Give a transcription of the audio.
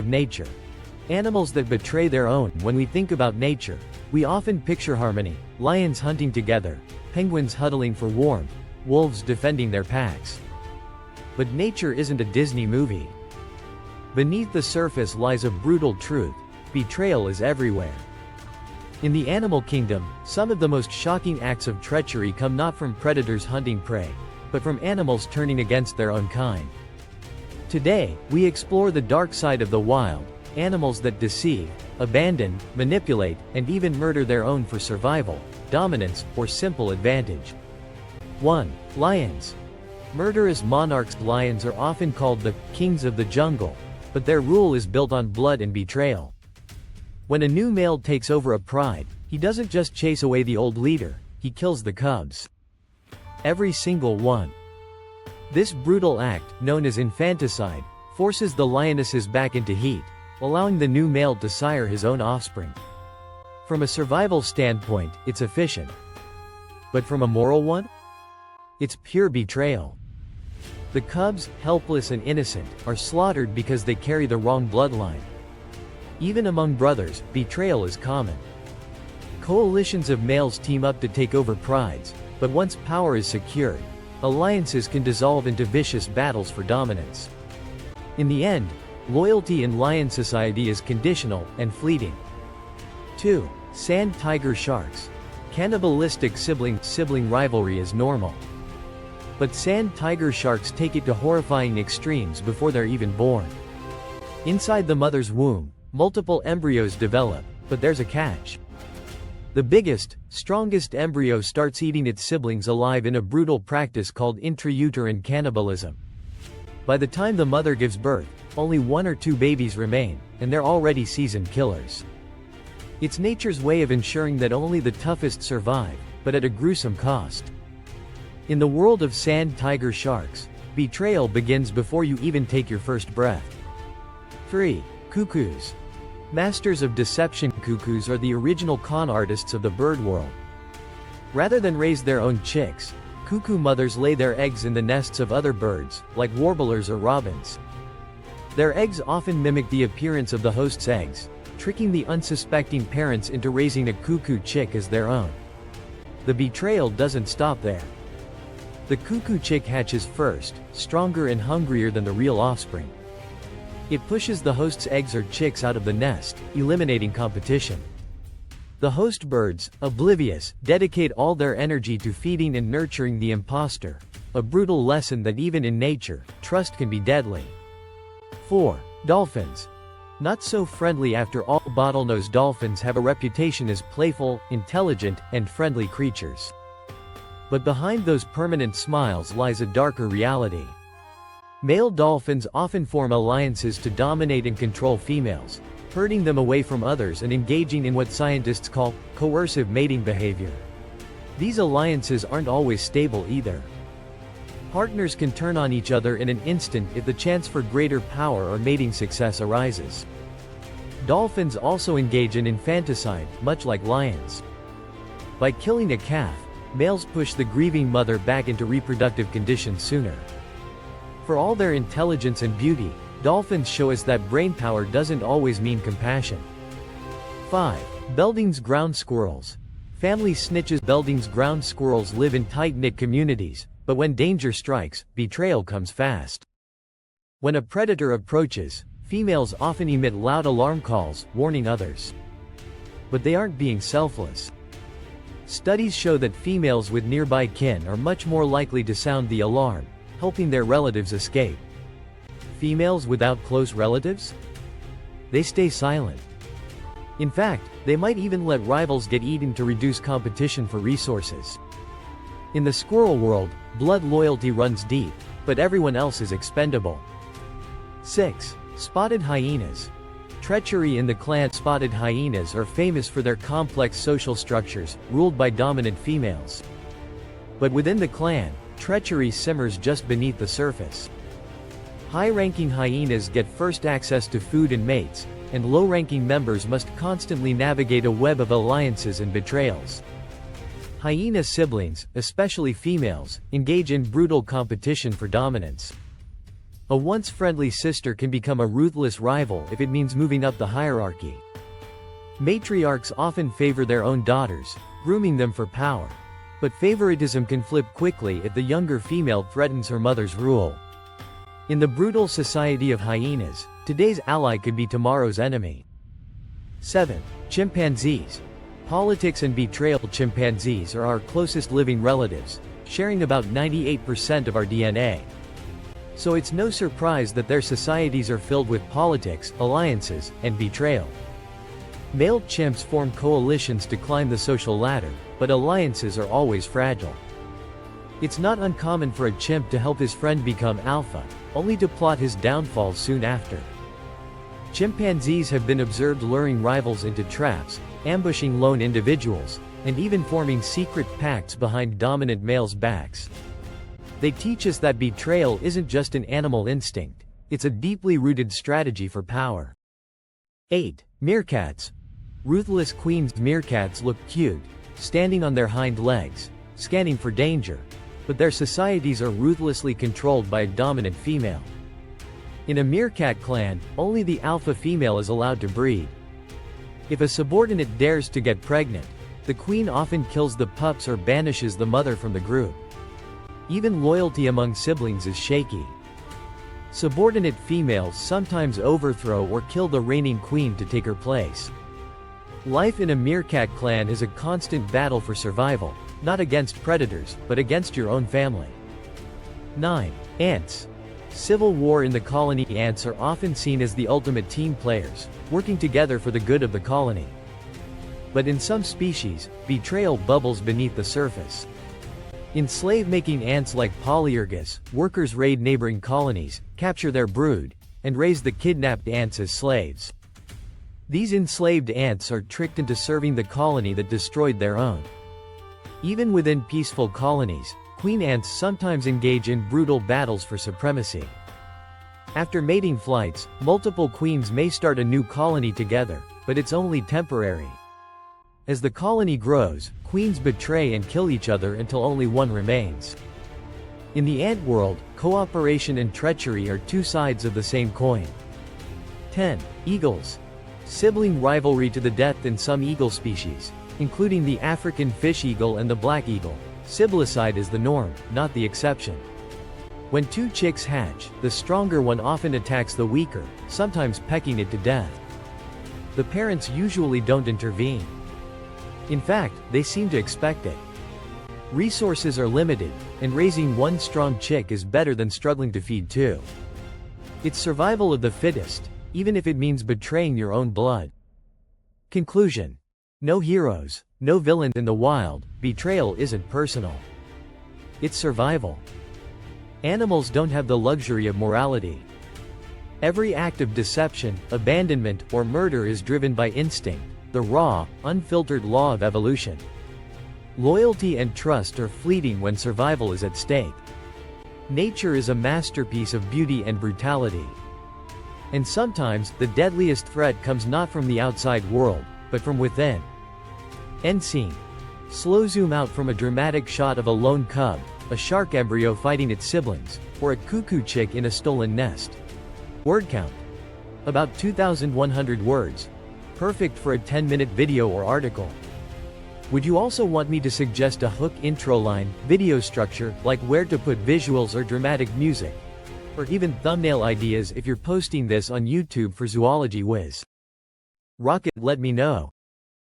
of nature. Animals that betray their own. When we think about nature, we often picture harmony, lions hunting together, penguins huddling for warmth, wolves defending their packs. But nature isn't a Disney movie. Beneath the surface lies a brutal truth: betrayal is everywhere. In the animal kingdom, some of the most shocking acts of treachery come not from predators hunting prey, but from animals turning against their own kind. Today, we explore the dark side of the wild, animals that deceive, abandon, manipulate, and even murder their own for survival, dominance, or simple advantage. 1. Lions. Murderous monarchs. Lions are often called the kings of the jungle, but their rule is built on blood and betrayal. When a new male takes over a pride, he doesn't just chase away the old leader, he kills the cubs. Every single one. This brutal act, known as infanticide, forces the lionesses back into heat, allowing the new male to sire his own offspring. From a survival standpoint, it's efficient. But from a moral one? It's pure betrayal. The cubs, helpless and innocent, are slaughtered because they carry the wrong bloodline. Even among brothers, betrayal is common. Coalitions of males team up to take over prides, but once power is secured, alliances can dissolve into vicious battles for dominance. In the end, loyalty in lion society is conditional and fleeting. 2. Sand tiger sharks. Cannibalistic sibling rivalry is normal. But sand tiger sharks take it to horrifying extremes before they're even born. Inside the mother's womb, multiple embryos develop, but there's a catch. The biggest, strongest embryo starts eating its siblings alive in a brutal practice called intrauterine cannibalism. By the time the mother gives birth, only 1 or 2 babies remain, and they're already seasoned killers. It's nature's way of ensuring that only the toughest survive, but at a gruesome cost. In the world of sand tiger sharks, betrayal begins before you even take your first breath. 3. Cuckoos. Masters of deception. Cuckoos are the original con artists of the bird world. Rather than raise their own chicks, cuckoo mothers lay their eggs in the nests of other birds, like warblers or robins. Their eggs often mimic the appearance of the host's eggs, tricking the unsuspecting parents into raising a cuckoo chick as their own. The betrayal doesn't stop there. The cuckoo chick hatches first, stronger and hungrier than the real offspring. It pushes the host's eggs or chicks out of the nest, eliminating competition. The host birds, oblivious, dedicate all their energy to feeding and nurturing the imposter, a brutal lesson that even in nature, trust can be deadly. 4. Dolphins. Not so friendly after all. Bottlenose dolphins have a reputation as playful, intelligent, and friendly creatures. But behind those permanent smiles lies a darker reality. Male dolphins often form alliances to dominate and control females, herding them away from others and engaging in what scientists call coercive mating behavior. These alliances aren't always stable either. Partners can turn on each other in an instant if the chance for greater power or mating success arises. Dolphins also engage in infanticide, much like lions. By killing a calf, males push the grieving mother back into reproductive conditions sooner. For all their intelligence and beauty, dolphins show us that brainpower doesn't always mean compassion. 5. Belding's ground squirrels. Family snitches. Belding's ground squirrels live in tight-knit communities, but when danger strikes, betrayal comes fast. When a predator approaches, females often emit loud alarm calls, warning others. But they aren't being selfless. Studies show that females with nearby kin are much more likely to sound the alarm, helping their relatives escape. Females without close relatives? They stay silent. In fact, they might even let rivals get eaten to reduce competition for resources. In the squirrel world, blood loyalty runs deep, but everyone else is expendable. 6. Spotted hyenas. Treachery in the clan. Spotted hyenas are famous for their complex social structures, ruled by dominant females. But within the clan, treachery simmers just beneath the surface. High-ranking hyenas get first access to food and mates, and low-ranking members must constantly navigate a web of alliances and betrayals. Hyena siblings, especially females, engage in brutal competition for dominance. A once friendly sister can become a ruthless rival if it means moving up the hierarchy. Matriarchs often favor their own daughters, grooming them for power. But favoritism can flip quickly if the younger female threatens her mother's rule. In the brutal society of hyenas, today's ally could be tomorrow's enemy. 7. Chimpanzees. Politics and betrayal. Chimpanzees are our closest living relatives, sharing about 98% of our DNA. So it's no surprise that their societies are filled with politics, alliances, and betrayal. Male chimps form coalitions to climb the social ladder, but alliances are always fragile. It's not uncommon for a chimp to help his friend become alpha, only to plot his downfall soon after. Chimpanzees have been observed luring rivals into traps, ambushing lone individuals, and even forming secret pacts behind dominant males' backs. They teach us that betrayal isn't just an animal instinct, it's a deeply rooted strategy for power. 8. Meerkats. Ruthless queens. Meerkats look cute, standing on their hind legs, scanning for danger, but their societies are ruthlessly controlled by a dominant female. In a meerkat clan, only the alpha female is allowed to breed. If a subordinate dares to get pregnant, the queen often kills the pups or banishes the mother from the group. Even loyalty among siblings is shaky. Subordinate females sometimes overthrow or kill the reigning queen to take her place. Life in a meerkat clan is a constant battle for survival, not against predators, but against your own family. 9. Ants. Civil war in the colony. Ants are often seen as the ultimate team players, working together for the good of the colony. But in some species, betrayal bubbles beneath the surface. In slave-making ants like Polyergus, workers raid neighboring colonies, capture their brood, and raise the kidnapped ants as slaves. These enslaved ants are tricked into serving the colony that destroyed their own. Even within peaceful colonies, queen ants sometimes engage in brutal battles for supremacy. After mating flights, multiple queens may start a new colony together, but it's only temporary. As the colony grows, queens betray and kill each other until only one remains. In the ant world, cooperation and treachery are two sides of the same coin. 10. Eagles. Sibling rivalry to the death in some eagle species, including the African fish eagle and the black eagle. Siblicide is the norm, not the exception. When two chicks hatch, the stronger one often attacks the weaker, sometimes pecking it to death. The parents usually don't intervene. In fact, they seem to expect it. Resources are limited, and raising one strong chick is better than struggling to feed two. It's survival of the fittest, even if it means betraying your own blood. Conclusion. No heroes, no villains in the wild. Betrayal isn't personal. It's survival. Animals don't have the luxury of morality. Every act of deception, abandonment, or murder is driven by instinct, the raw, unfiltered law of evolution. Loyalty and trust are fleeting when survival is at stake. Nature is a masterpiece of beauty and brutality. And sometimes, the deadliest threat comes not from the outside world, but from within. End scene. Slow zoom out from a dramatic shot of a lone cub, a shark embryo fighting its siblings, or a cuckoo chick in a stolen nest. Word count. About 2,100 words. Perfect for a 10-minute video or article. Would you also want me to suggest a hook intro line, video structure, like where to put visuals or dramatic music? Or even thumbnail ideas if you're posting this on YouTube for Zoology Whiz? Rocket, let me know.